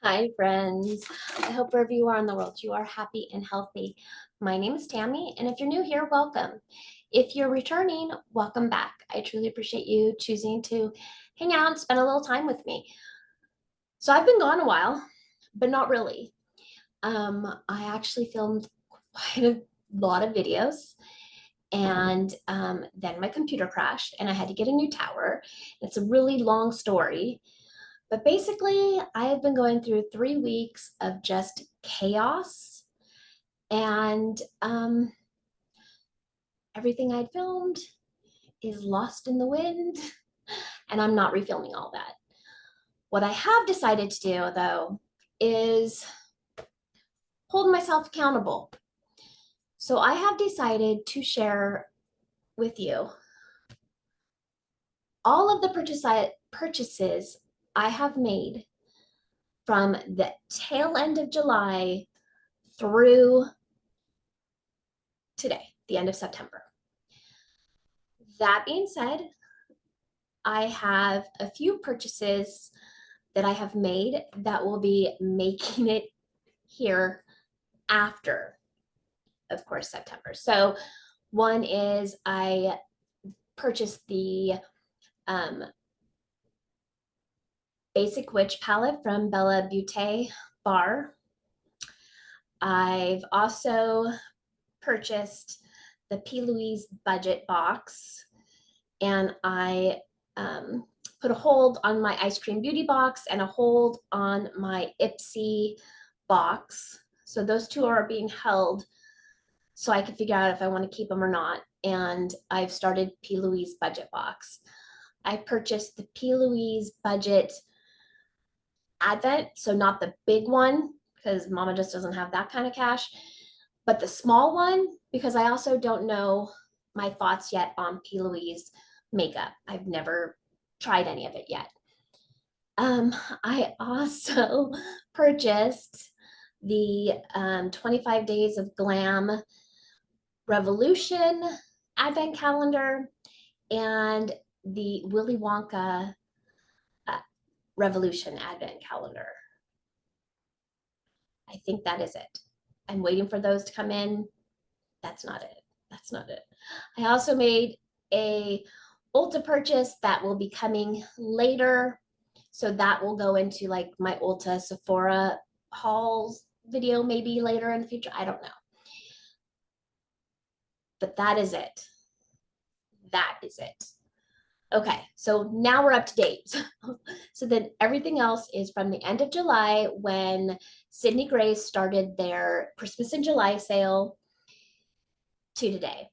Hi, friends. I hope wherever you are in the world, you are happy and healthy. My name is Tammy, and if you're new here, welcome. If you're returning, welcome back. I truly appreciate you choosing to hang out and spend a little time with me. So I've been gone a while, but not really. I actually filmed quite a lot of videos, and then my computer crashed, and I had to get a new tower. It's a really long story. But basically, I have been going through 3 weeks of just chaos, and everything I'd filmed is lost in the wind, and I'm not refilming all that. What I have decided to do, though, is hold myself accountable. So I have decided to share with you all of the purchases I have made from the tail end of July through today, the end of September. That being said, I have a few purchases that I have made that will be making it here after, of course, September. So one is I purchased the um, Basic Witch palette from Bella Beauté Bar. I've also purchased the P. Louise budget box, and I put a hold on my Ice Cream Beauty box and a hold on my Ipsy box. So those two are being held so I can figure out if I want to keep them or not. And I've started P. Louise budget box. I purchased the P. Louise budget advent, so not the big one because mama just doesn't have that kind of cash, but the small one because I also don't know my thoughts yet on P. Louise makeup. I've never tried any of it yet. I also purchased the 25 Days of Glam Revolution Advent Calendar and the Willy Wonka Revolution Advent Calendar. I think that is it. I'm waiting for those to come in. That's not it. That's not it. I also made a Ulta purchase that will be coming later. So that will go into like my Ulta Sephora hauls video maybe later in the future. I don't know. But that is it. That is it. Okay, so now we're up to date. So then everything else is from the end of July when Sydney Grace started their Christmas in July sale to today.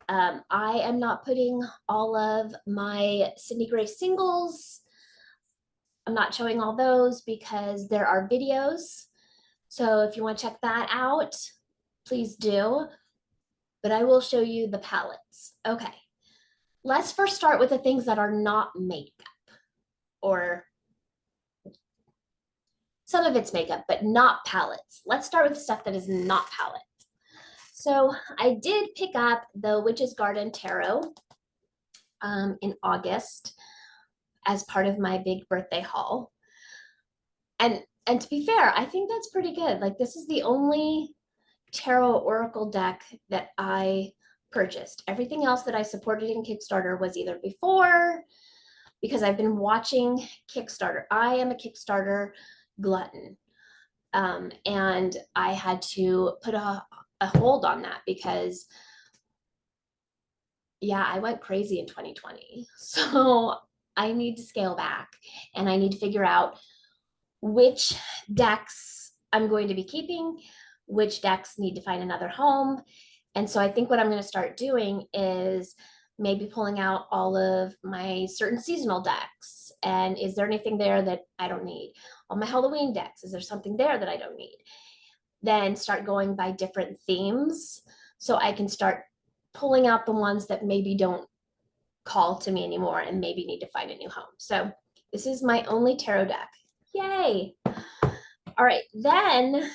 I am not putting all of my Sydney Grace singles. I'm not showing all those because there are videos. So if you want to check that out, please do. But I will show you the palettes. Okay, let's first start with the things that are not makeup, or some of it's makeup, but not palettes. Let's start with the stuff that is not palettes. So I did pick up the Witch's Garden Tarot in August as part of my big birthday haul. And to be fair, I think that's pretty good. Like, this is the only tarot oracle deck that I purchased. Everything else that I supported in Kickstarter was either before, because I've been watching Kickstarter. I am a Kickstarter glutton. And I had to put a hold on that because, yeah, I went crazy in 2020. So I need to scale back and I need to figure out which decks I'm going to be keeping, which decks need to find another home. And so I think what I'm going to start doing is maybe pulling out all of my certain seasonal decks. And is there anything there that I don't need? All my Halloween decks, is there something there that I don't need? Then start going by different themes so I can start pulling out the ones that maybe don't call to me anymore and maybe need to find a new home. So this is my only tarot deck. Yay. All right, then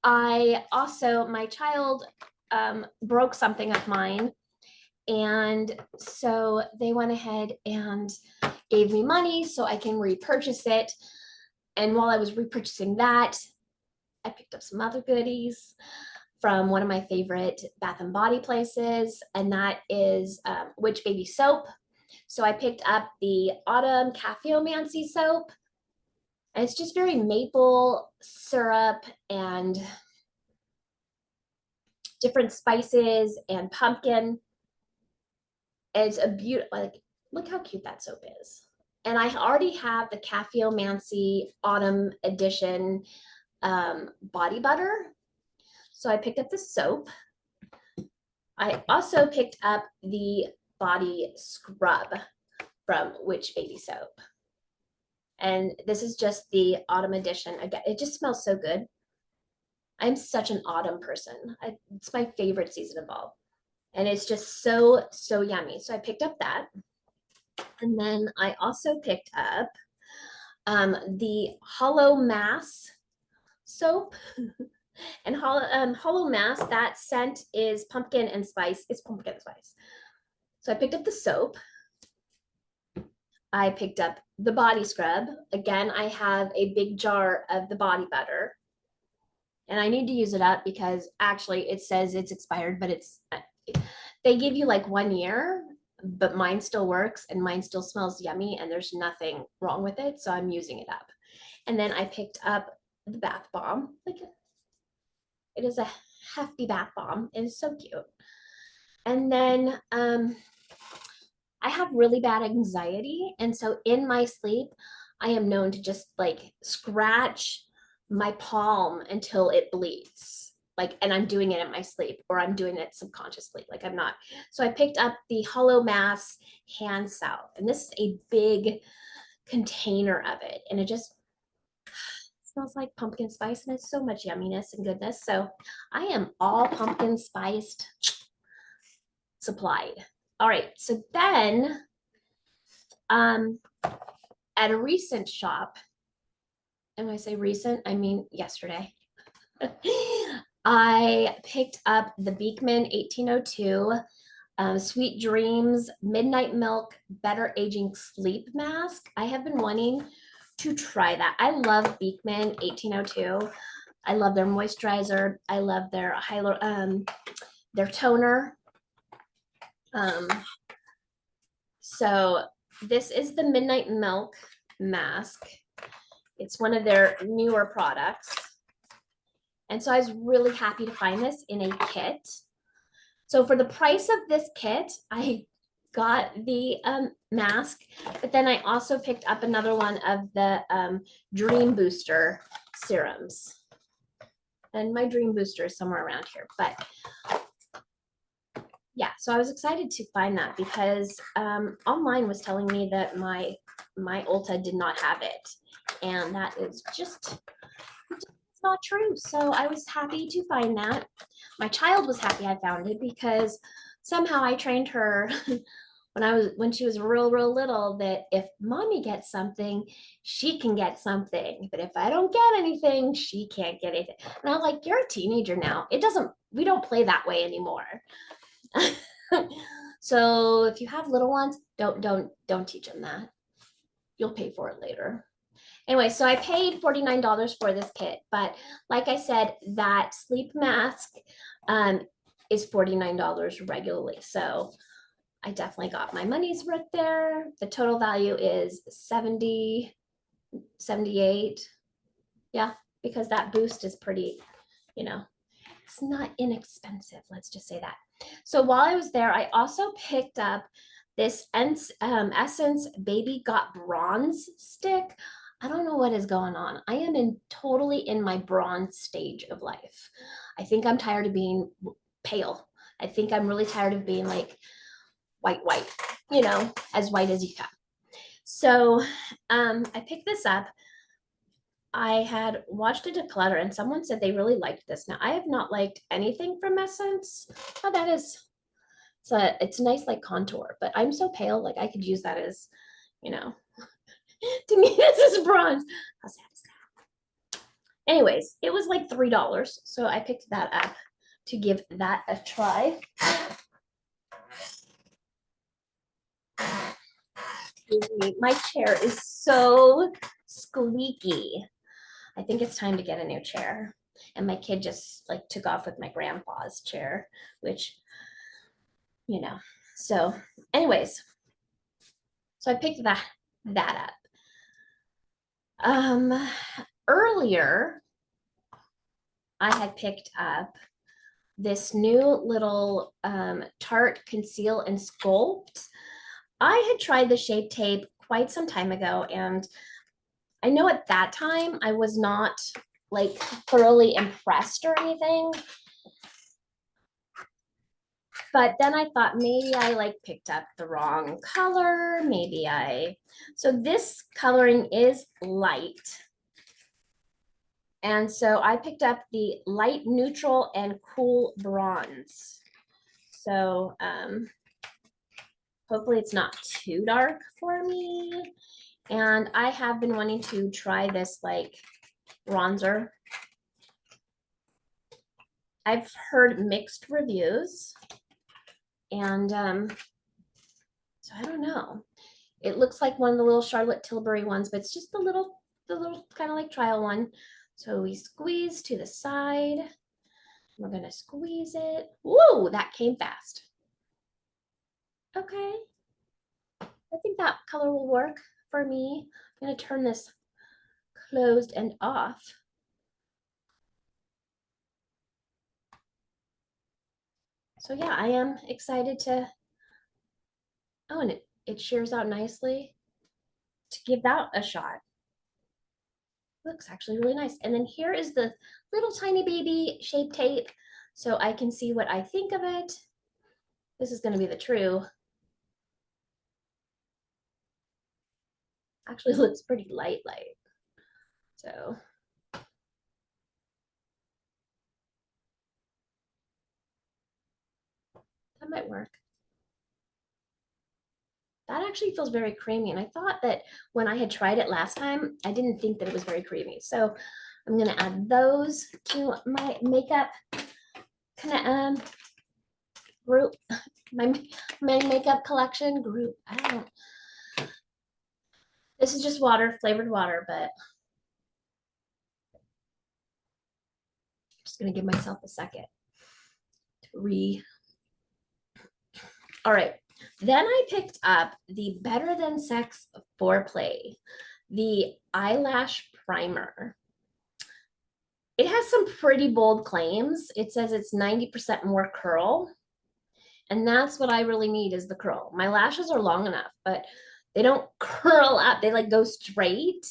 I also, my child broke something of mine, and so they went ahead and gave me money so I can repurchase it. And while I was repurchasing that, I picked up some other goodies from one of my favorite Bath and Body places, and that is Witch Baby Soap. So I picked up the Autumn Caffeomancy soap, and it's just very maple syrup and different spices and pumpkin. It's a beautiful, like, look how cute that soap is. And I already have the Caffeomancy Autumn Edition body butter. So I picked up the soap. I also picked up the body scrub from Witch Baby Soap. And this is just the autumn edition. Again, it just smells so good. I'm such an autumn person. It's my favorite season of all. And it's just so, so yummy. So I picked up that. And then I also picked up the Hollow Mass soap. And Hollow Mass, that scent is pumpkin and spice. It's pumpkin and spice. So I picked up the soap. I picked up the body scrub. Again, I have a big jar of the body butter. And I need to use it up because actually it says it's expired, but they give you like 1 year, but mine still works and mine still smells yummy and there's nothing wrong with it. So I'm using it up. And then I picked up the bath bomb. Like, it is a hefty bath bomb. It is so cute. And then I have really bad anxiety. And so in my sleep, I am known to just like scratch my palm until it bleeds. Like, and I'm doing it in my sleep or I'm doing it subconsciously. Like, I'm not. So I picked up the Hollow Mass hand salve, and this is a big container of it. And it just smells like pumpkin spice and it's so much yumminess and goodness. So I am all pumpkin spiced supplied. All right, so then at a recent shop, and when I say recent, I mean yesterday, I picked up the Beekman 1802 Sweet Dreams Midnight Milk Better Aging Sleep Mask. I have been wanting to try that. I love Beekman 1802. I love their moisturizer. I love their their toner. So this is the Midnight Milk mask. It's one of their newer products. And so I was really happy to find this in a kit. So for the price of this kit, I got the mask, but then I also picked up another one of the Dream Booster serums. And my Dream Booster is somewhere around here, but yeah, so I was excited to find that because online was telling me that my Ulta did not have it, and that is just not true. So I was happy to find that. My child was happy I found it because somehow I trained her when she was real little that if mommy gets something, she can get something, but if I don't get anything, she can't get anything. And I was like, you're a teenager now. We don't play that way anymore. So if you have little ones, don't teach them that. You'll pay for it later. Anyway, so I paid $49 for this kit, but like I said, that sleep mask is $49 regularly. So I definitely got my money's worth there. The total value is $70, $78. Yeah, because that boost is pretty, it's not inexpensive. Let's just say that. So while I was there, I also picked up this Essence Baby Got Bronze stick. I don't know what is going on. I am totally in my bronze stage of life. I think I'm tired of being pale. I think I'm really tired of being like white, as white as you can. So I picked this up. I had watched a declutter and someone said they really liked this. Now I have not liked anything from Essence. Oh, that is, it's a nice like contour, but I'm so pale, like I could use that as, to me this is bronze. How sad is that? Anyways, it was like $3. So I picked that up to give that a try. Excuse me, my chair is so squeaky. I think it's time to get a new chair. And my kid just like took off with my grandpa's chair, which, you know. So, anyways, so I picked that up. Earlier I had picked up this new little Tarte Conceal and Sculpt. I had tried the Shape Tape quite some time ago, and I know at that time I was not like thoroughly impressed or anything. But then I thought maybe I like picked up the wrong color. So this coloring is light. And so I picked up the light neutral and cool bronze. So hopefully it's not too dark for me. And I have been wanting to try this like bronzer. I've heard mixed reviews. And so I don't know. It looks like one of the little Charlotte Tilbury ones, but it's just the little kind of like trial one. So we squeeze to the side. We're gonna squeeze it. Woo, that came fast. Okay, I think that color will work for me. I'm gonna turn this closed and off. So yeah, I am excited to, oh, and it shears out nicely to give that a shot. Looks actually really nice. And then here is the little tiny baby Shape Tape so I can see what I think of it. This is going to be the true. Actually looks pretty light. So that might work. That actually feels very creamy. And I thought that when I had tried it last time, I didn't think that it was very creamy. So I'm going to add those to my makeup group, my makeup collection group. I don't know. This is just water, flavored water, but I'm just going to give myself a second to All right. Then I picked up the Better Than Sex Foreplay, the eyelash primer. It has some pretty bold claims. It says it's 90% more curl. And that's what I really need is the curl. My lashes are long enough, but they don't curl up. They like go straight.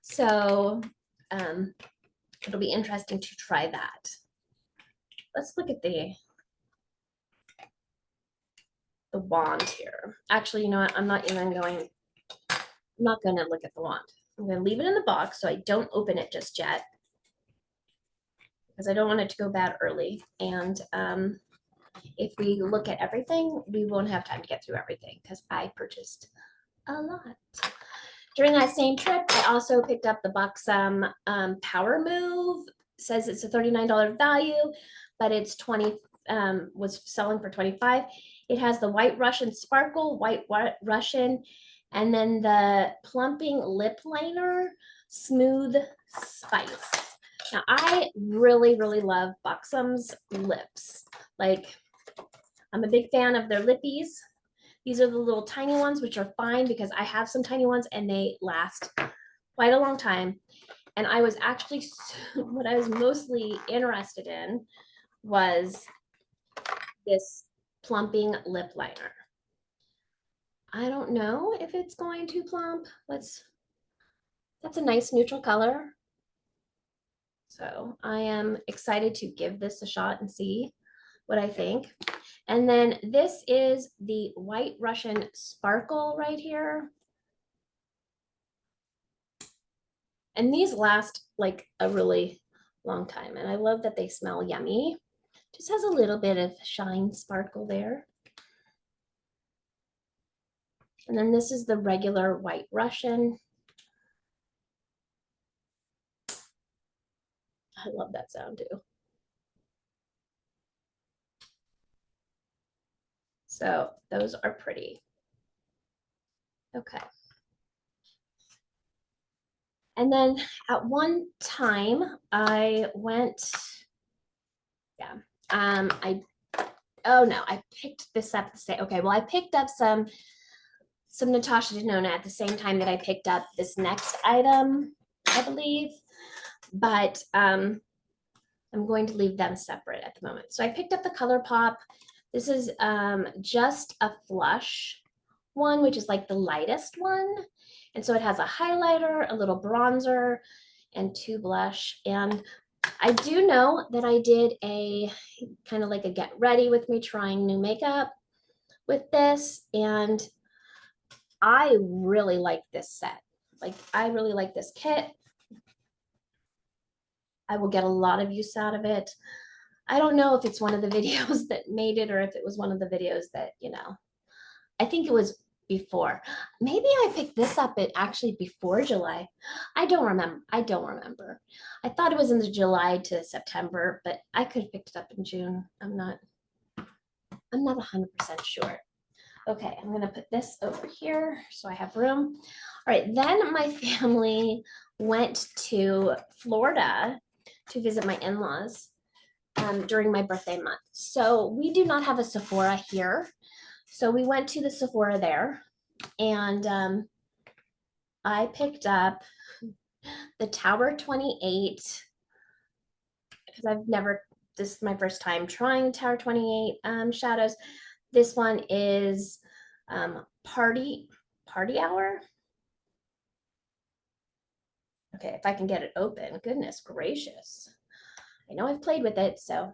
So it'll be interesting to try that. Let's look at the wand here. Actually, you know what? I'm not going to look at the wand. I'm going to leave it in the box so I don't open it just yet because I don't want it to go bad early. And if we look at everything, we won't have time to get through everything because I purchased a lot. During that same trip, I also picked up the Buxom Power Move. It says it's a $39 value, but it's was selling for $25. It has the White Russian Sparkle, White Russian, and then the Plumping Lip Liner, Smooth Spice. Now, I really, really love Buxom's lips. Like, I'm a big fan of their lippies. These are the little tiny ones, which are fine because I have some tiny ones and they last quite a long time. And I was actually, what I was mostly interested in was this plumping lip liner. I don't know if it's going to plump. That's a nice neutral color. So I am excited to give this a shot and see what I think. And then this is the White Russian Sparkle right here. And these last like a really long time. And I love that they smell yummy. Just has a little bit of shine sparkle there. And then this is the regular White Russian. I love that sound too. So those are pretty. Okay. And then at one time I went, yeah, oh no, I picked this up the same, okay, well, I picked up some Natasha Denona at the same time that I picked up this next item, I believe, but I'm going to leave them separate at the moment. So I picked up the ColourPop. This is just a flush one, which is like the lightest one. And so it has a highlighter, a little bronzer, and 2 blush. And I do know that I did a kind of like a get ready with me trying new makeup with this. And I really like this set. Like, I really like this kit. I will get a lot of use out of it. I don't know if it's one of the videos that made it or if it was one of the videos that, you know, I think it was before. Maybe I picked this up at actually before July. I don't remember. I thought it was in the July to September, but I could have picked it up in June. I'm not 100% sure. Okay, I'm gonna put this over here so I have room. All right, then my family went to Florida to visit my in-laws during my birthday month. So we do not have a Sephora here. So we went to the Sephora there, and I picked up the Tower 28 because this is my first time trying Tower 28 shadows. This one is Party Hour. Okay, if I can get it open, goodness gracious. I know I've played with it, so.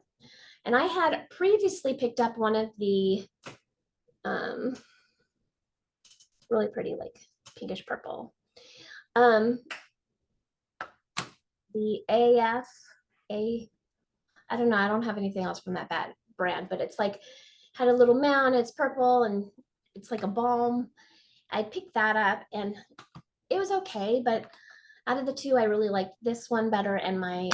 And I had previously picked up one of the really pretty, like pinkish purple. The I don't know, I don't have anything else from that bad brand, but it's like had a little mound, it's purple and it's like a balm. I picked that up and it was okay, but out of the two, I really liked this one better, and my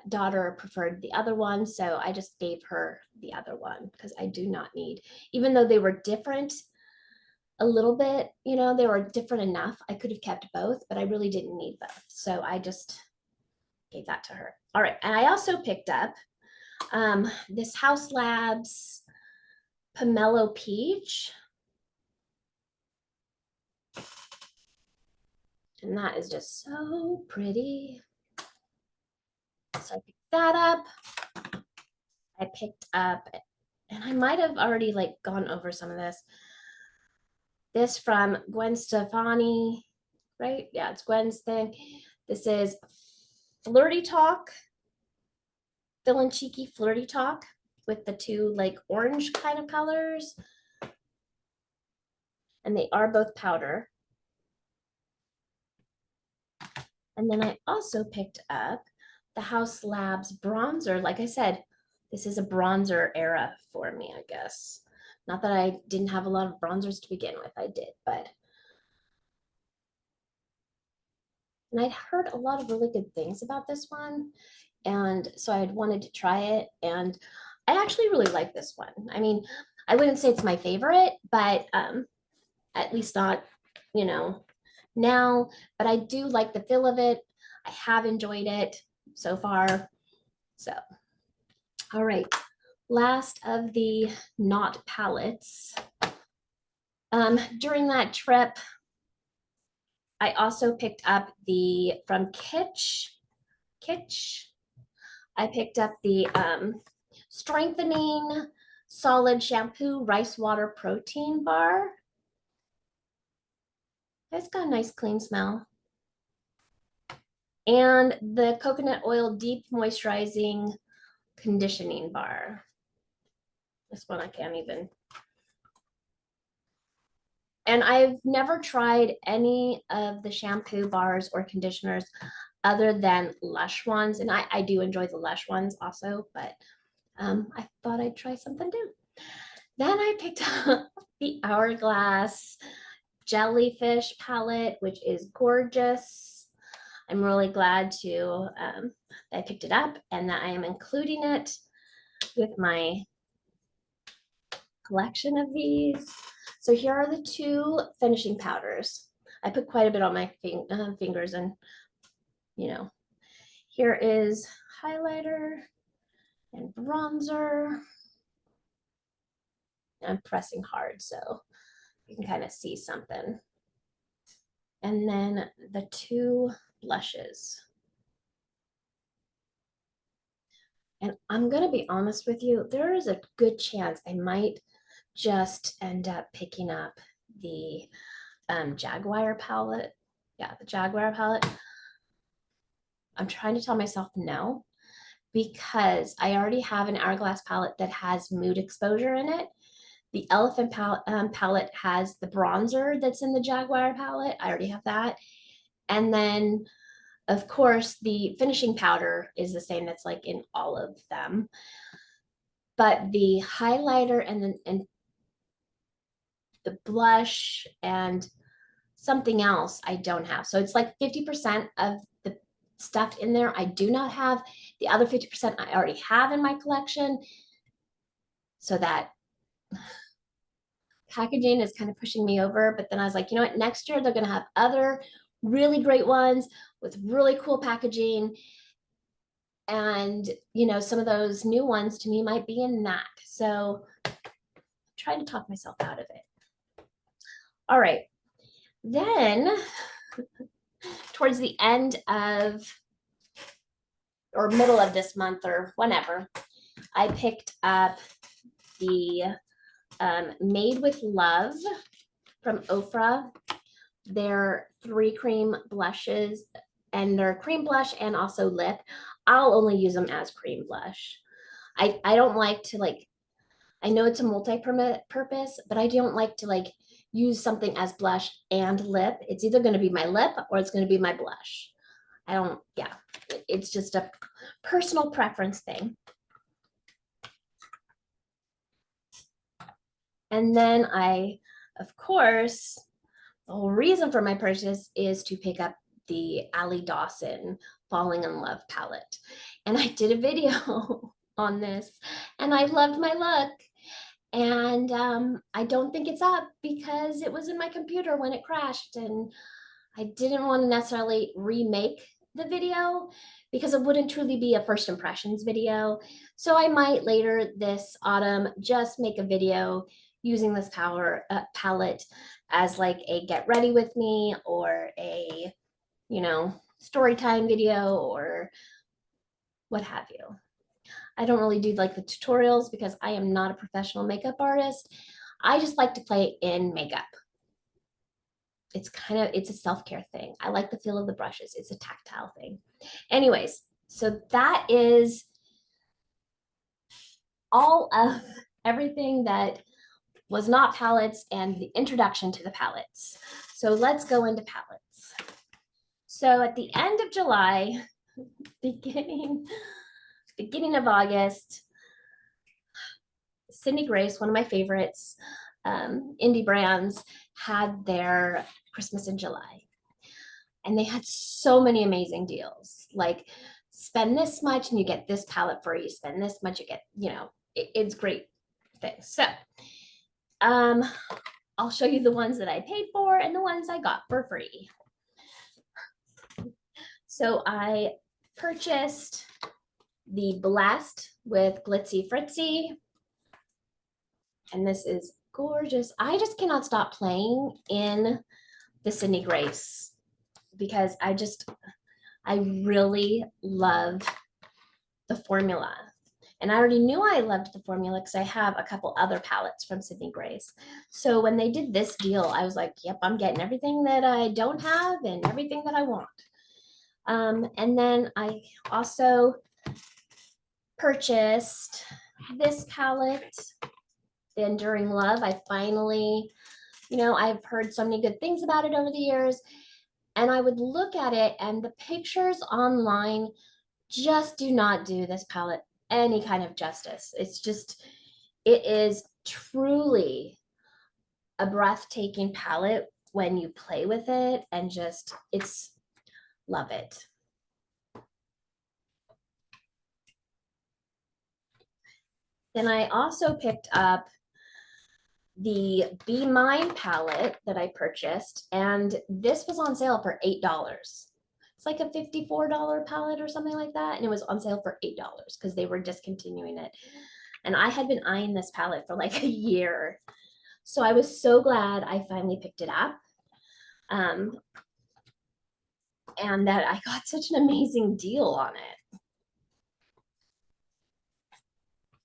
daughter preferred the other one, so I just gave her the other one because I do not need, even though they were different a little bit, you know, they were different enough. I could have kept both, but I really didn't need both, so I just gave that to her. All right, and I also picked up this House Labs Pomelo Peach. And that is just so pretty. So I picked that up. I picked up, and I might have already like gone over some of this. This from Gwen Stefani, right? Yeah, it's Gwen's thing. This is Flirty Talk, Fill and Cheeky Flirty Talk with the 2 like orange kind of colors. And they are both powder. And then I also picked up the House Labs bronzer. Like I said, this is a bronzer era for me, I guess. Not that I didn't have a lot of bronzers to begin with, I did, but. And I'd heard a lot of really good things about this one. And so I had wanted to try it. And I actually really like this one. I mean, I wouldn't say it's my favorite, but at least not, you know, now, but I do like the feel of it. I have enjoyed it so far. So, all right, last of the not palettes. During that trip, I also picked up from Kitsch. I picked up the Strengthening Solid Shampoo Rice Water Protein Bar. It's got a nice clean smell. And the Coconut Oil Deep Moisturizing Conditioning Bar. This one I can't even. And I've never tried any of the shampoo bars or conditioners other than Lush ones. And I do enjoy the Lush ones also, but I thought I'd try something new. Then I picked up the Hourglass Jellyfish palette, which is gorgeous. I'm really glad to that I picked it up and that I am including it with my collection of these. So here are the two finishing powders. I put quite a bit on my fingers, and here is highlighter and bronzer. I'm pressing hard so you can kind of see something. And then the two blushes. And I'm going to be honest with you, there is a good chance I might just end up picking up the Jaguar palette. Yeah, the Jaguar palette. I'm trying to tell myself no, because I already have an Hourglass palette that has mood exposure in it. The Elephant palette has the bronzer that's in the Jaguar palette. I already have that. And then, of course, the finishing powder is the same that's like in all of them. But the highlighter and the blush and something else I don't have. So it's like 50% of the stuff in there I do not have. The other 50% I already have in my collection. So that packaging is kind of pushing me over. But then I was like, you know what? Next year they're going to have other really great ones with really cool packaging. And, some of those new ones to me might be in that. So I'm trying to talk myself out of it. All right. Then towards the end of or middle of this month or whenever, I picked up the Made with Love from Ofra. They're 3 cream blushes, and they're cream blush and also lip. I'll only use them as cream blush. I don't like to I know it's a multi-purpose, but I don't like to use something as blush and lip. It's either going to be my lip or it's going to be my blush. Yeah, it's just a personal preference thing. And then of course, the whole reason for my purchase is to pick up the Allie Dawson Falling in Love palette. And I did a video on this and I loved my look. And I don't think it's up because it was in my computer when it crashed, and I didn't want to necessarily remake the video because it wouldn't truly be a first impressions video. So I might later this autumn just make a video using this palette as like a get ready with me or a, story time video or what have you. I don't really do like the tutorials because I am not a professional makeup artist. I just like to play in makeup. It's a self-care thing. I like the feel of the brushes. It's a tactile thing. Anyways, so that is all of everything that was not palettes and the introduction to the palettes. So let's go into palettes. So at the end of July, beginning of August, Sydney Grace, one of my favorites, indie brands, had their Christmas in July. And they had so many amazing deals. Like spend this much and you get this palette free. Spend this much, you get, it's great things. So I'll show you the ones that I paid for and the ones I got for free. So I purchased the Blessed with Glitzy Fritzy. And this is gorgeous. I just cannot stop playing in the Sydney Grace because I really love the formula. And I already knew I loved the formula because I have a couple other palettes from Sydney Grace. So when they did this deal, I was like, yep, I'm getting everything that I don't have and everything that I want. And then I also purchased this palette, The Enduring Love. I finally, I've heard so many good things about it over the years. And I would look at it and the pictures online just do not do this palette any kind of justice. It is truly a breathtaking palette when you play with it and love it. Then I also picked up the Be Mine palette that I purchased, and this was on sale for $8. It's like a $54 palette or something like that, and it was on sale for $8 because they were discontinuing it. And I had been eyeing this palette for like a year. So I was so glad I finally picked it up. And that I got such an amazing deal on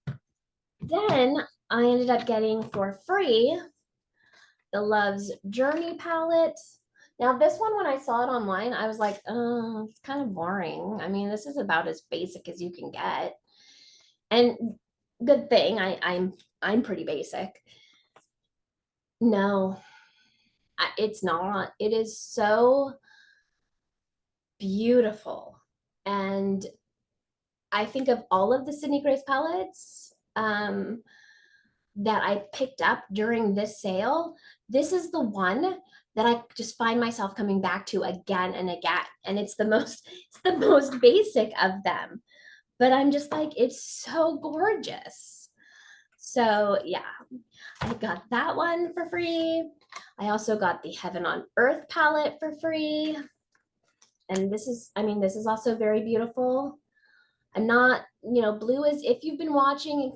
it. Then I ended up getting for free the Love's Journey palette. Now this one, when I saw it online, I was like, oh, it's kind of boring. I mean, this is about as basic as you can get. And good thing I'm pretty basic. No, it's not. It is so beautiful. And I think of all of the Sydney Grace palettes that I picked up during this sale, this is the one that I just find myself coming back to again and again. And it's the most basic of them. But I'm just like, it's so gorgeous. So yeah, I got that one for free. I also got the Heaven on Earth palette for free. And this is also very beautiful. I'm not, blue is, if you've been watching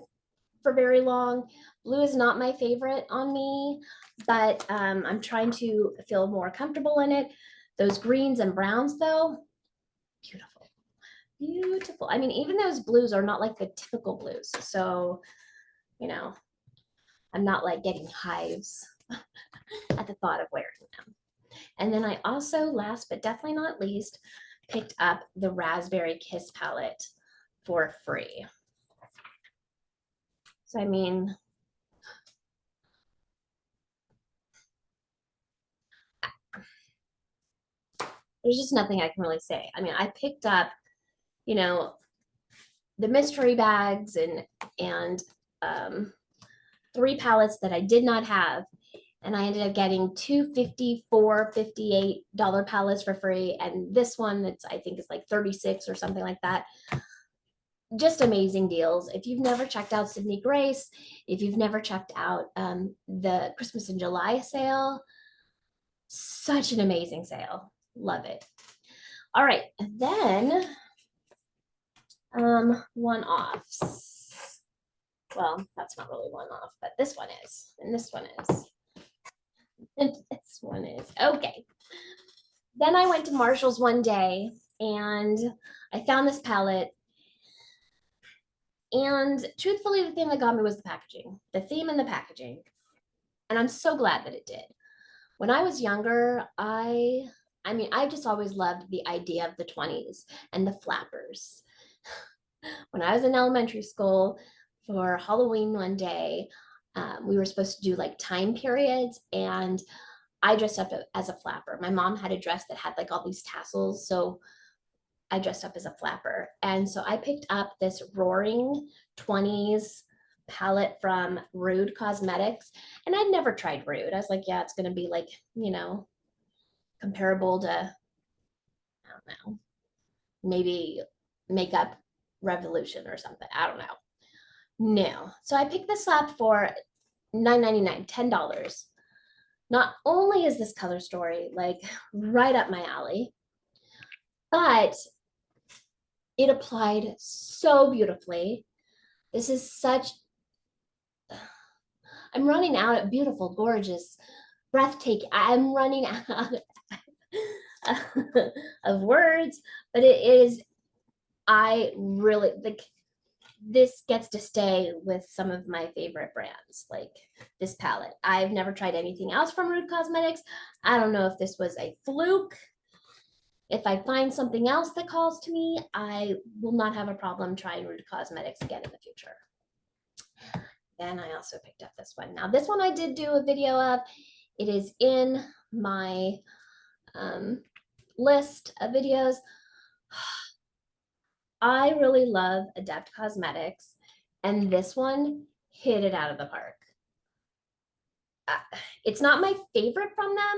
for very long, blue is not my favorite on me, but I'm trying to feel more comfortable in it. Those greens and browns though, beautiful, beautiful. I mean, even those blues are not like the typical blues. So, I'm not like getting hives at the thought of wearing them. And then I also, last but definitely not least, picked up the Raspberry Kiss palette for free. So, I mean, there's just nothing I can really say. I mean, I picked up, the mystery bags and 3 palettes that I did not have. And I ended up getting 2 $54, $58 palettes for free. And this one that's, I think, is like 36 or something like that. Just amazing deals. If you've never checked out Sydney Grace, if you've never checked out the Christmas in July sale, such an amazing sale. Love it. All right, then one-offs. Well, that's not really one-off, but this one is, and this one is, and this one is. Okay. Then I went to Marshall's one day and I found this palette. And truthfully, the thing that got me was the packaging, the theme and the packaging. And I'm so glad that it did. When I was younger, I just always loved the idea of the 20s and the flappers. When I was in elementary school for Halloween one day, we were supposed to do like time periods, and I dressed up as a flapper. My mom had a dress that had like all these tassels, so I dressed up as a flapper. And so I picked up this Roaring 20s palette from Rude Cosmetics. And I'd never tried Rude. I was like, yeah, it's going to be like, comparable to, I don't know, maybe Makeup Revolution or something. I don't know. No. So I picked this up for $9.99, $10. Not only is this color story like right up my alley, but it applied so beautifully. This is I'm running out of beautiful, gorgeous, breathtaking. I'm running out of words, but it is, I really, like, this gets to stay with some of my favorite brands, like this palette. I've never tried anything else from Rude Cosmetics. I don't know if this was a fluke. If I find something else that calls to me, I will not have a problem trying Rude Cosmetics again in the future. Then I also picked up this one. Now this one I did do a video of. It is in my list of videos. I really love Adept Cosmetics, and this one hit it out of the park. It's not my favorite from them,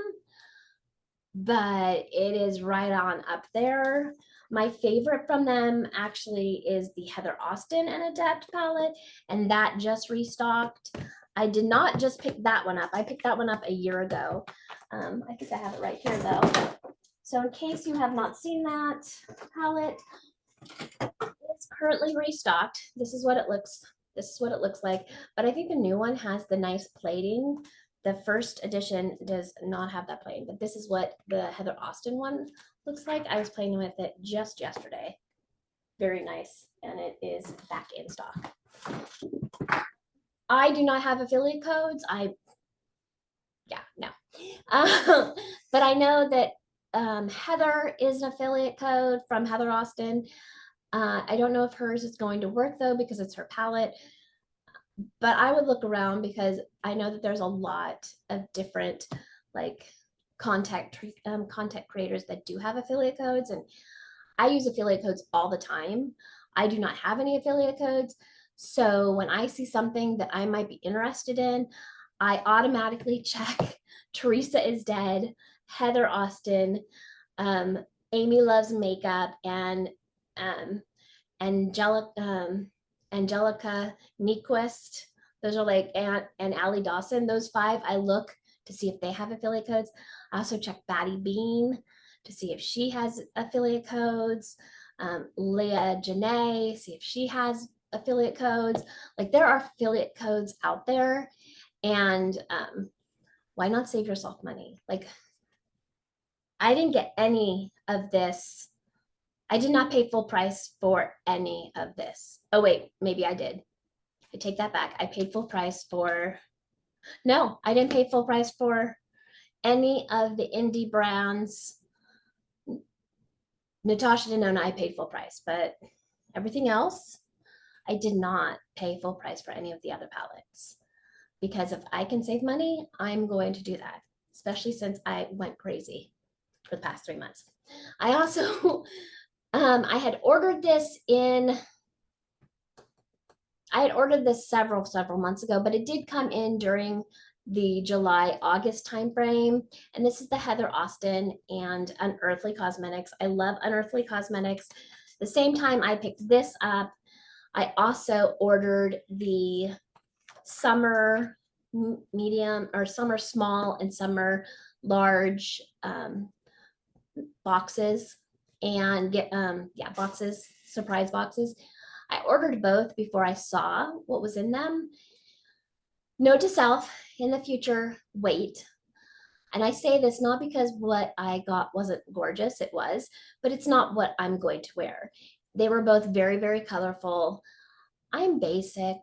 but it is right on up there. My favorite from them actually is the Heather Austin and Adept palette, and that just restocked. I did not just pick that one up. I picked that one up a year ago. I think I have it right here though. So in case you have not seen that palette, it's currently restocked. This is what it looks. This is what it looks like. But I think the new one has the nice plating. The first edition does not have that plating, but this is what the Heather Austin one looks like. I was playing with it just yesterday. Very nice, and it is back in stock. I do not have affiliate codes. No. But I know that Heather is an affiliate code from Heather Austin. I don't know if hers is going to work though, because it's her palette, but I would look around because I know that there's a lot of different like content creators that do have affiliate codes, and I use affiliate codes all the time. I do not have any affiliate codes. So when I see something that I might be interested in, I automatically check Teresa is Dead, Heather Austin, Amy Loves Makeup, and Angelica Nyquist. Those are like, and Allie Dawson. Those 5, I look to see if they have affiliate codes. I also check Batty Bean to see if she has affiliate codes. Leah Janae, see if she has affiliate codes. Like there are affiliate codes out there, and why not save yourself money? Like I didn't get any of this. I did not pay full price for any of this. Oh wait, maybe I did. I take that back. I paid full price for, no, I didn't pay full price for any of the indie brands. Natasha Denona, I paid full price, but everything else, I did not pay full price for any of the other palettes, because if I can save money, I'm going to do that, especially since I went crazy for the past 3 months. I also, I had ordered this several months ago, but it did come in during the July-August timeframe. And this is the Heather Austin and Unearthly Cosmetics. I love Unearthly Cosmetics. The same time I picked this up, I also ordered the summer medium or summer small and summer large boxes, and boxes, surprise boxes. I ordered both before I saw what was in them. Note to self, in the future, wait. And I say this not because what I got wasn't gorgeous, it was, but it's not what I'm going to wear. They were both very, very colorful. I'm basic,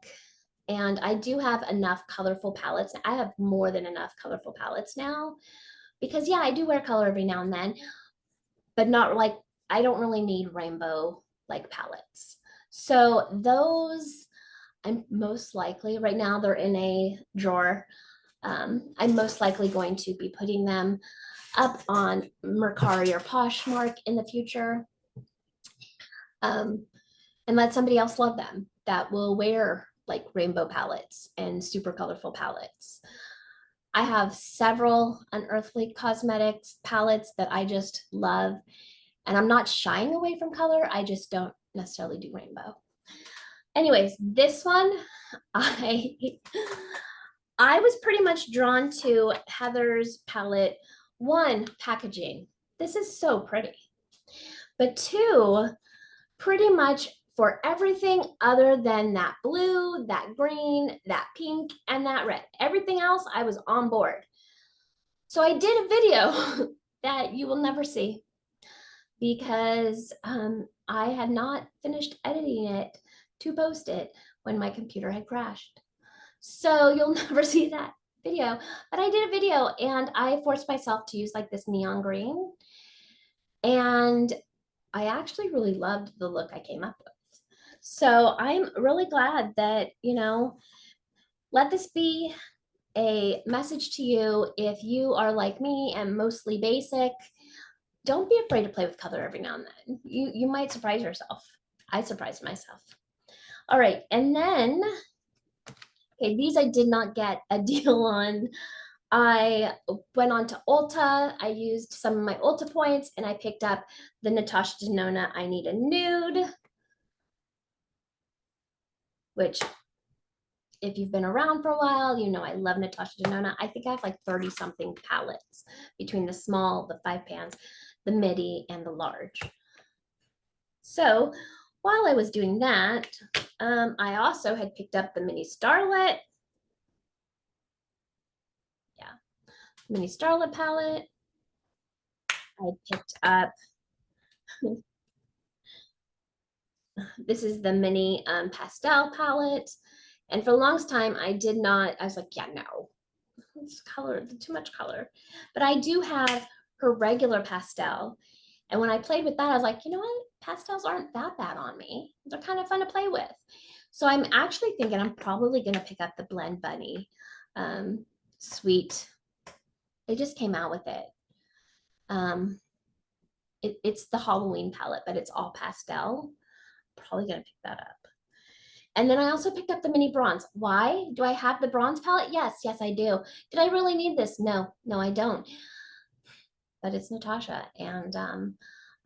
and I do have enough colorful palettes. I have more than enough colorful palettes now, because yeah, I do wear color every now and then, but not like, I don't really need rainbow like palettes. So those, I'm most likely, right now they're in a drawer. I'm most likely going to be putting them up on Mercari or Poshmark in the future, and let somebody else love them that will wear like rainbow palettes and super colorful palettes. I have several Unearthly Cosmetics palettes that I just love, and I'm not shying away from color. I just don't necessarily do rainbow. Anyways, this one, I was pretty much drawn to Heather's palette. One, packaging. This is so pretty. But two, pretty much for everything other than that blue, that green, that pink, and that red. Everything else, I was on board. So I did a video that you will never see, because I had not finished editing it to post it when my computer had crashed. So you'll never see that video, but I did a video and I forced myself to use like this neon green. And I actually really loved the look I came up with. So I'm really glad that, let this be a message to you. If you are like me and mostly basic, don't be afraid to play with color every now and then. You might surprise yourself. I surprised myself. All right, and then, okay, these I did not get a deal on. I went on to Ulta. I used some of my Ulta points and I picked up the Natasha Denona I Need a Nude, which if you've been around for a while, you know I love Natasha Denona. I think I have like 30 something palettes between the small, the 5 pans, the midi, and the large. So while I was doing that, I also had picked up the mini Starlet. Yeah, mini Starlet palette. I picked up, this is the mini pastel palette. And for the longest time, I did not, I was like, yeah, no, it's color, too much color. But I do have her regular pastel. And when I played with that, I was like, you know what? Pastels aren't that bad on me. They're kind of fun to play with. So I'm actually thinking I'm probably going to pick up the Blend Bunny Sweet. They just came out with it. It's the Halloween palette, but it's all pastel. Probably going to pick that up. And then I also picked up the mini bronze. Why? Do I have the bronze palette? Yes, yes, I do. Did I really need this? No, no, I don't. But it's Natasha, and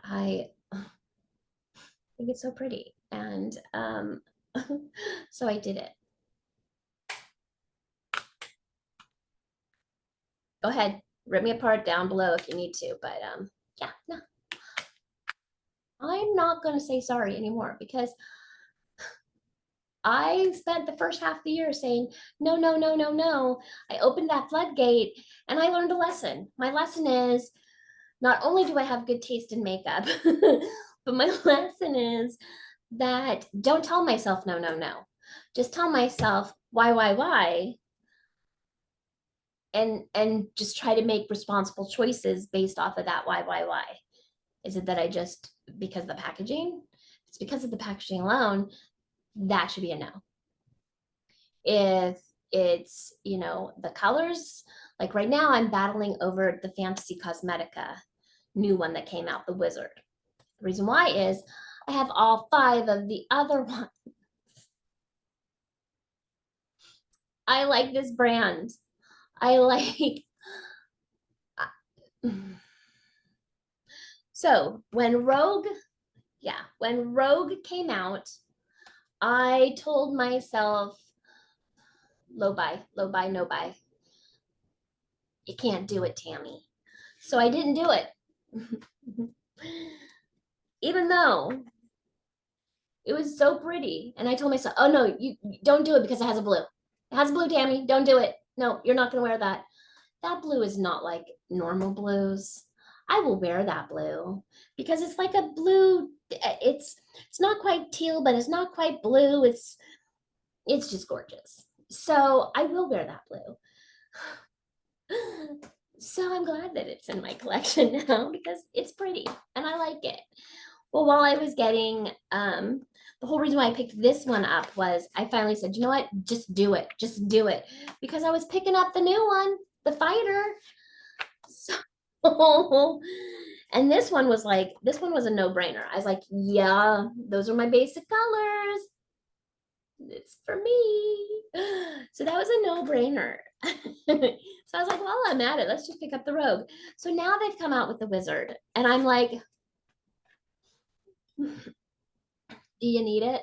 I think it's so pretty. And so I did it. Go ahead, rip me apart down below if you need to. But yeah, no, I'm not going to say sorry anymore because I spent the first half of the year saying, no, no, no, no, no. I opened that floodgate and I learned a lesson. My lesson is not only do I have good taste in makeup, but my lesson is that don't tell myself no, no, no. Just tell myself why, and just try to make responsible choices based off of that why. Is it that I just because of the packaging? It's because of the packaging alone, that should be a no. If it's, you know, the colors, like right now I'm battling over the Fantasy Cosmetica new one that came out, the Wizard. The reason why is I have all 5 of the other ones. I like this brand. I like so when Rogue, yeah, when Rogue came out, I told myself low buy, no buy. You can't do it, Tammy. So I didn't do it. Even though it was so pretty. And I told myself, oh no, you don't do it because it has a blue. It has a blue, Tammy. Don't do it. No, you're not gonna wear that. That blue is not like normal blues. I will wear that blue because it's like a blue. It's not quite teal, but it's not quite blue. It's just gorgeous. So I will wear that blue. So I'm glad that it's in my collection now because it's pretty and I like it. Well, while I was getting the whole reason why I picked this one up was I finally said, you know what, just do it, because I was picking up the new one, the Fighter. So and this one was a no-brainer. I was like, yeah, those are my basic colors. It's for me. So that was a no-brainer. So I was like, well, I'm at it. Let's just pick up the Rogue. So now they've come out with the Wizard. And I'm like, do you need it?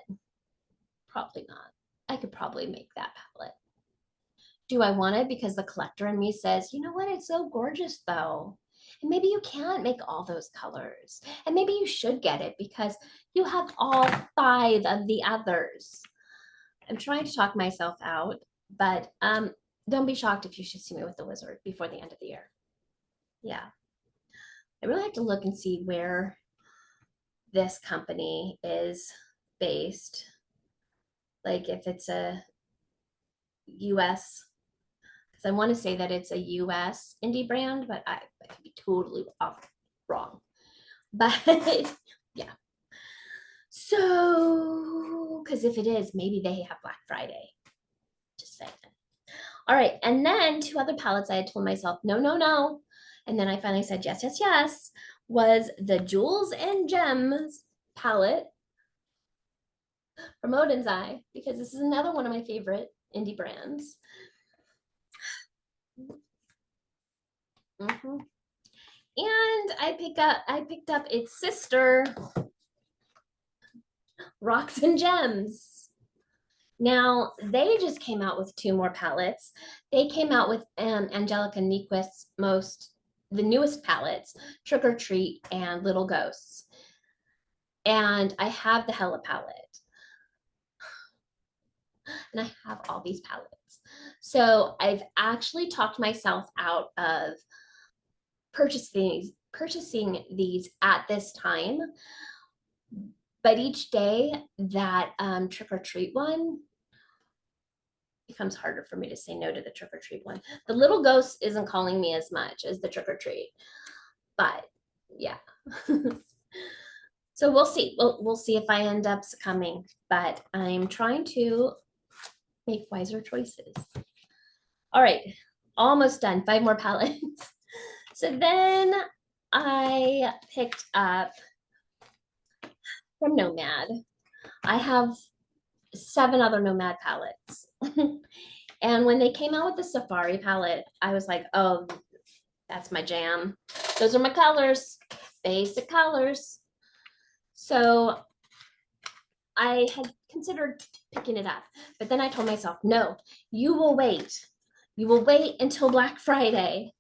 Probably not. I could probably make that palette. Do I want it? Because the collector in me says, you know what? It's so gorgeous though. And maybe you can't make all those colors. And maybe you should get it because you have all 5 of the others. I'm trying to talk myself out, but don't be shocked if you should see me with the Wizard before the end of the year. Yeah. I really have to look and see where this company is based. Like if it's a US, because I want to say that it's a US indie brand, but I could be totally off wrong. But yeah. So, because if it is, maybe they have Black Friday. Just saying. All right. And then 2 other palettes I had told myself, no, no, no. And then I finally said, yes, yes, yes, was the Jewels and Gems palette from Odin's Eye, because this is another one of my favorite indie brands. Mm-hmm. And I picked up its sister, Rocks and Gems. Now, they just came out with two more palettes. They came out with Angelica Nyquist's the newest palettes, Trick or Treat and Little Ghosts. And I have the Hella palette. And I have all these palettes. So I've actually talked myself out of purchasing these at this time. But each day that Trick or Treat one becomes harder for me to say no to the Trick or Treat one. The Little Ghost isn't calling me as much as the Trick or Treat, but yeah. So we'll see. We'll see if I end up succumbing, but I'm trying to make wiser choices. All right, almost done. 5 more palettes. So then I picked up from Nomad. I have 7 other Nomad palettes. And when they came out with the Safari palette, I was like, oh, that's my jam. Those are my colors, basic colors. So I had considered picking it up, but then I told myself, no, you will wait. You will wait until Black Friday.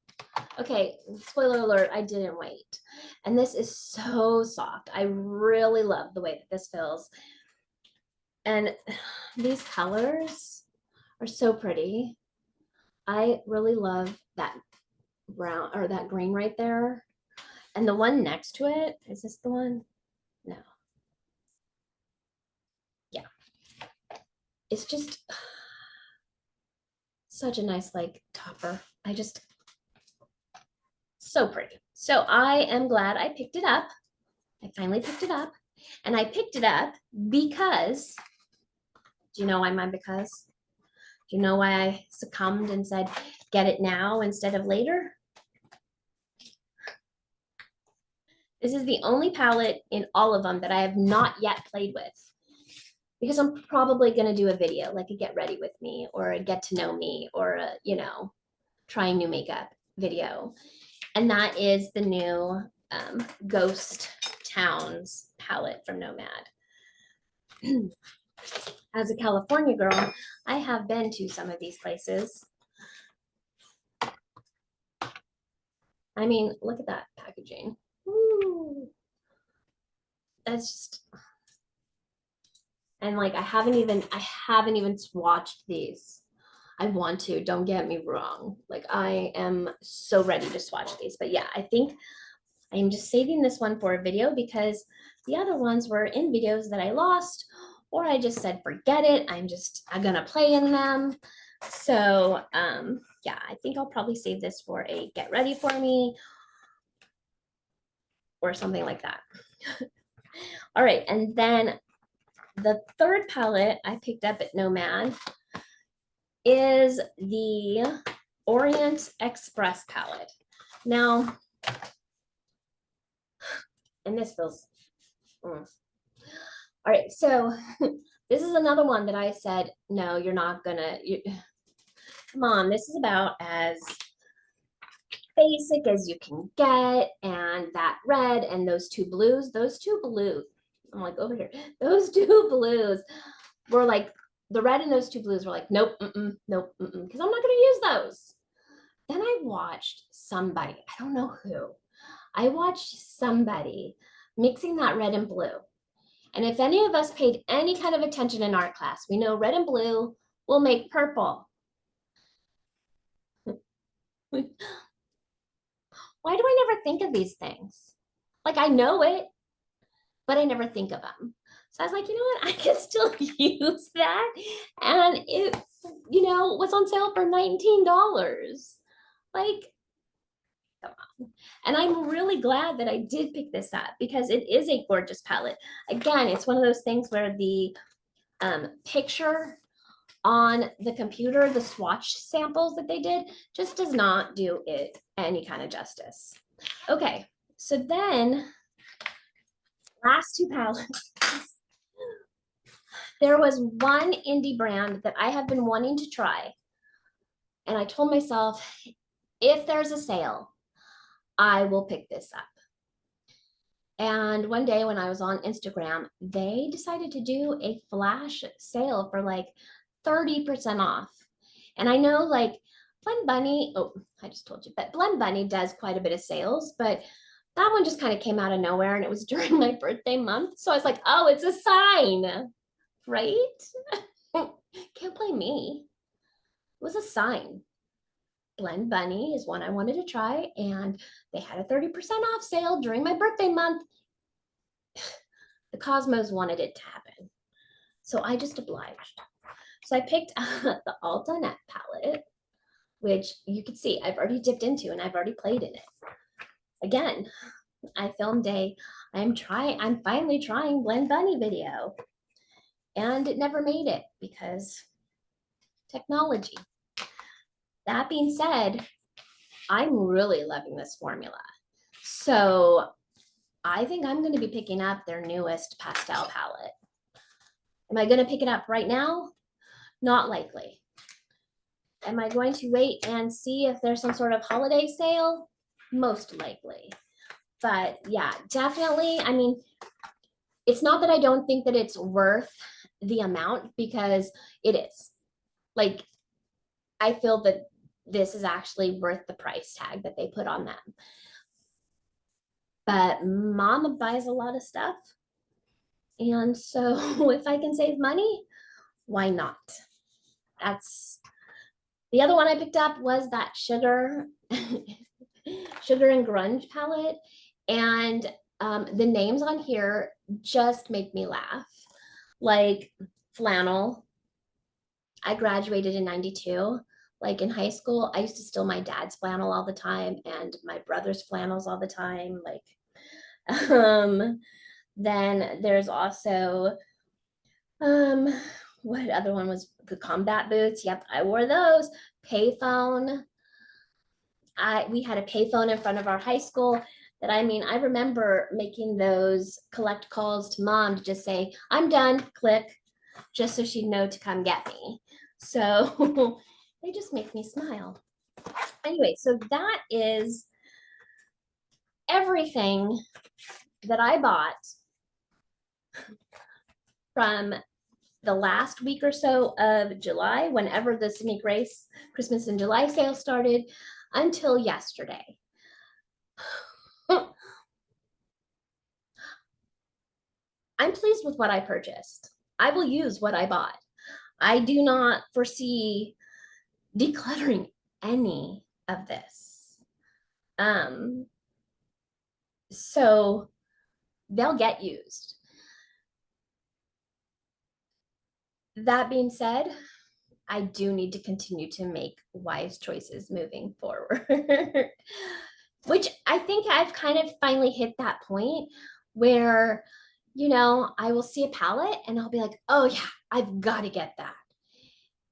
Okay, spoiler alert, I didn't wait. And this is so soft. I really love the way that this feels. And these colors are so pretty. I really love that brown or that green right there. And the one next to it, is this the one? No. Yeah. It's just such a nice like topper. So pretty. So I am glad I picked it up. I finally picked it up. And I picked it up because, do you know why because? Do you know why I succumbed and said, get it now instead of later? This is the only palette in all of them that I have not yet played with, because I'm probably going to do a video, like a get ready with me or a get to know me or a, trying new makeup video. And that is the new Ghost Towns palette from Nomad. As a California girl, I have been to some of these places. I mean, look at that packaging. Ooh. That's just, and like I haven't even swatched these. I want to, don't get me wrong. Like I am so ready to swatch these. But yeah, I think I'm just saving this one for a video because the other ones were in videos that I lost, or I just said, forget it. I'm gonna play in them. So yeah, I think I'll probably save this for a get ready for me or something like that. All right, and then the third palette I picked up at Nomad is the Orient Express palette. Now, and this feels, all right, so this is another one that I said, no, you're not gonna, come on, this is about as basic as you can get, and that red and those two blues, I'm like over here, those two blues were like, the red and those two blues were like, nope, nope, because I'm not gonna use those. Then I watched somebody, I don't know who, I watched somebody mixing that red and blue. And if any of us paid any kind of attention in art class, we know red and blue will make purple. Why do I never think of these things? Like I know it, but I never think of them. So I was like, you know what? I can still use that. And it, was on sale for $19. Like, come on. And I'm really glad that I did pick this up because it is a gorgeous palette. Again, it's one of those things where the picture on the computer, the swatch samples that they did, just does not do it any kind of justice. Okay, so then last 2 palettes. There was one indie brand that I have been wanting to try. And I told myself, if there's a sale, I will pick this up. And one day when I was on Instagram, they decided to do a flash sale for like 30% off. And I know like Blend Bunny, oh, I just told you, but Blend Bunny does quite a bit of sales, but that one just kind of came out of nowhere and it was during my birthday month. So I was like, oh, it's a sign, right? Can't blame me. It was a sign. Blend Bunny is one I wanted to try, and they had a 30% off sale during my birthday month. The Cosmos wanted it to happen. So I just obliged. So I picked up the Alta Net palette, which you can see I've already dipped into and I've already played in it. Again, I filmed I'm finally trying Blend Bunny video. And it never made it because technology. That being said, I'm really loving this formula. So I think I'm going to be picking up their newest pastel palette. Am I going to pick it up right now? Not likely. Am I going to wait and see if there's some sort of holiday sale? Most likely. But yeah, definitely. I mean, it's not that I don't think that it's worth the amount, because it is. Like, I feel that this is actually worth the price tag that they put on them. But mama buys a lot of stuff. And so if I can save money, why not? That's the other one I picked up was that sugar and grunge palette. And the names on here just make me laugh. Like flannel. I graduated in 92. Like in high school, I used to steal my dad's flannel all the time and my brother's flannels all the time. Like, then there's also, what other one was the combat boots? Yep, I wore those. Payphone. We had a payphone in front of our high school that, I mean, I remember making those collect calls to mom to just say, I'm done, click, just so she'd know to come get me. So they just make me smile. Anyway, so that is everything that I bought from the last week or so of July, whenever the Sydney Grace Christmas in July sale started, until yesterday. I'm pleased with what I purchased. I will use what I bought. I do not foresee decluttering any of this. So they'll get used. That being said, I do need to continue to make wise choices moving forward, which I think I've kind of finally hit that point where, I will see a palette and I'll be like, oh yeah, I've got to get that.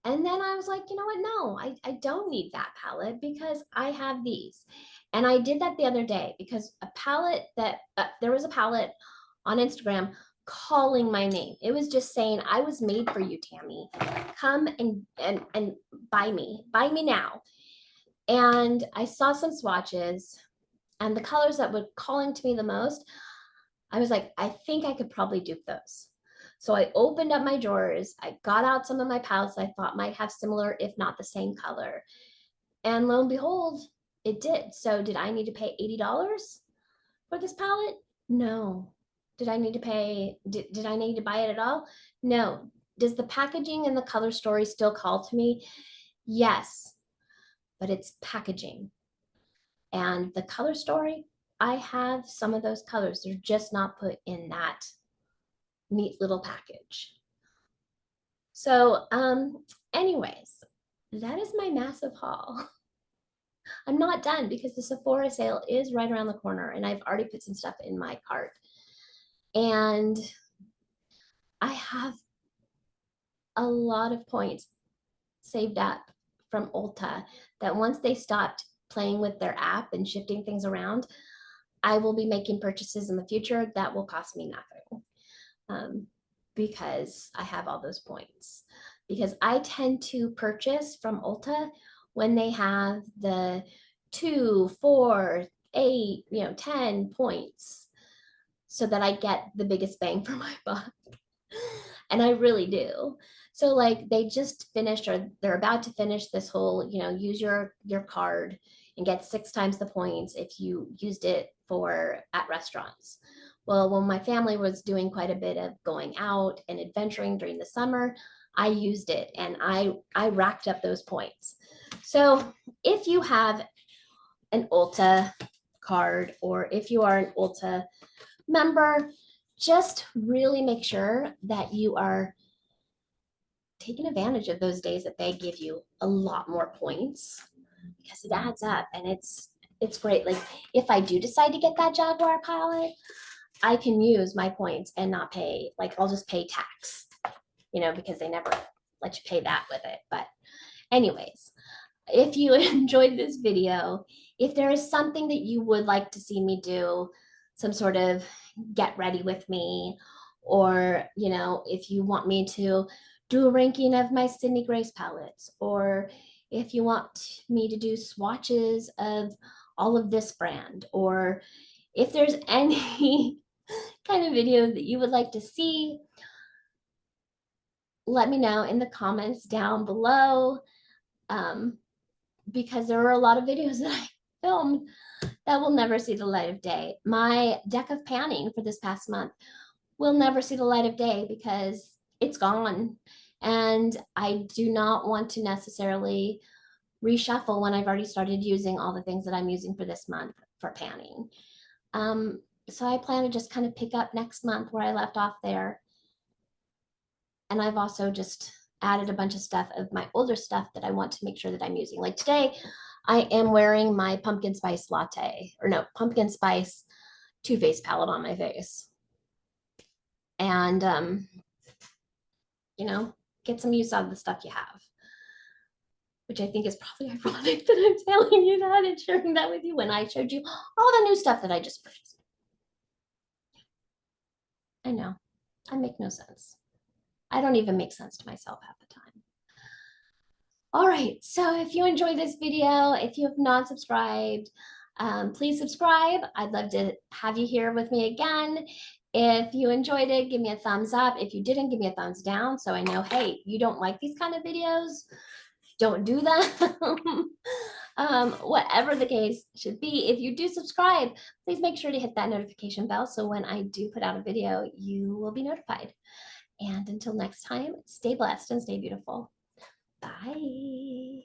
And then I was like, you know what? No, I don't need that palette because I have these. And I did that the other day because there was a palette on Instagram calling my name. It was just saying, I was made for you, Tammy. Come and buy me now. And I saw some swatches and the colors that were calling to me the most, I was like, I think I could probably dupe those. So I opened up my drawers. I got out some of my palettes I thought might have similar, if not the same color. And lo and behold, it did. So did I need to pay $80 for this palette? No. Did I need to buy it at all? No. Does the packaging and the color story still call to me? Yes, but it's packaging. And the color story, I have some of those colors. They're just not put in that neat little package. So, anyways, that is my massive haul. I'm not done because the Sephora sale is right around the corner and I've already put some stuff in my cart. And I have a lot of points saved up from Ulta that once they stopped playing with their app and shifting things around, I will be making purchases in the future that will cost me nothing. Because I have all those points. Because I tend to purchase from Ulta when they have the 2, 4, 8, 10 points. so that I get the biggest bang for my buck. And I really do. So like they just finished or they're about to finish this whole, use your card and get 6 times the points if you used it for at restaurants. Well, when my family was doing quite a bit of going out and adventuring during the summer, I used it and I racked up those points. So if you have an Ulta card or if you are an Ulta member, just really make sure that you are taking advantage of those days that they give you a lot more points because it adds up and it's great. Like if I do decide to get that Jaguar Pilot, I can use my points and not pay, like I'll just pay tax, because they never let you pay that with it. But anyways, if you enjoyed this video, if there is something that you would like to see me do, some sort of get ready with me, or if you want me to do a ranking of my Sydney Grace palettes, or if you want me to do swatches of all of this brand, or if there's any kind of video that you would like to see, let me know in the comments down below. Because there are a lot of videos that I filmed that will never see the light of day. My deck of panning for this past month will never see the light of day because it's gone. And I do not want to necessarily reshuffle when I've already started using all the things that I'm using for this month for panning. So I plan to just kind of pick up next month where I left off there. And I've also just added a bunch of stuff of my older stuff that I want to make sure that I'm using. Like today, I am wearing my pumpkin spice latte, or no, pumpkin spice Too Faced palette on my face. And, get some use out of the stuff you have. Which I think is probably ironic that I'm telling you that and sharing that with you when I showed you all the new stuff that I just purchased. I know, I make no sense. I don't even make sense to myself half the time. All right, so if you enjoyed this video, if you have not subscribed, please subscribe. I'd love to have you here with me again. If you enjoyed it, give me a thumbs up. If you didn't, give me a thumbs down so I know, hey, you don't like these kind of videos. Don't do them. Whatever the case should be, if you do subscribe, please make sure to hit that notification bell so when I do put out a video, you will be notified. And until next time, stay blessed and stay beautiful. Bye.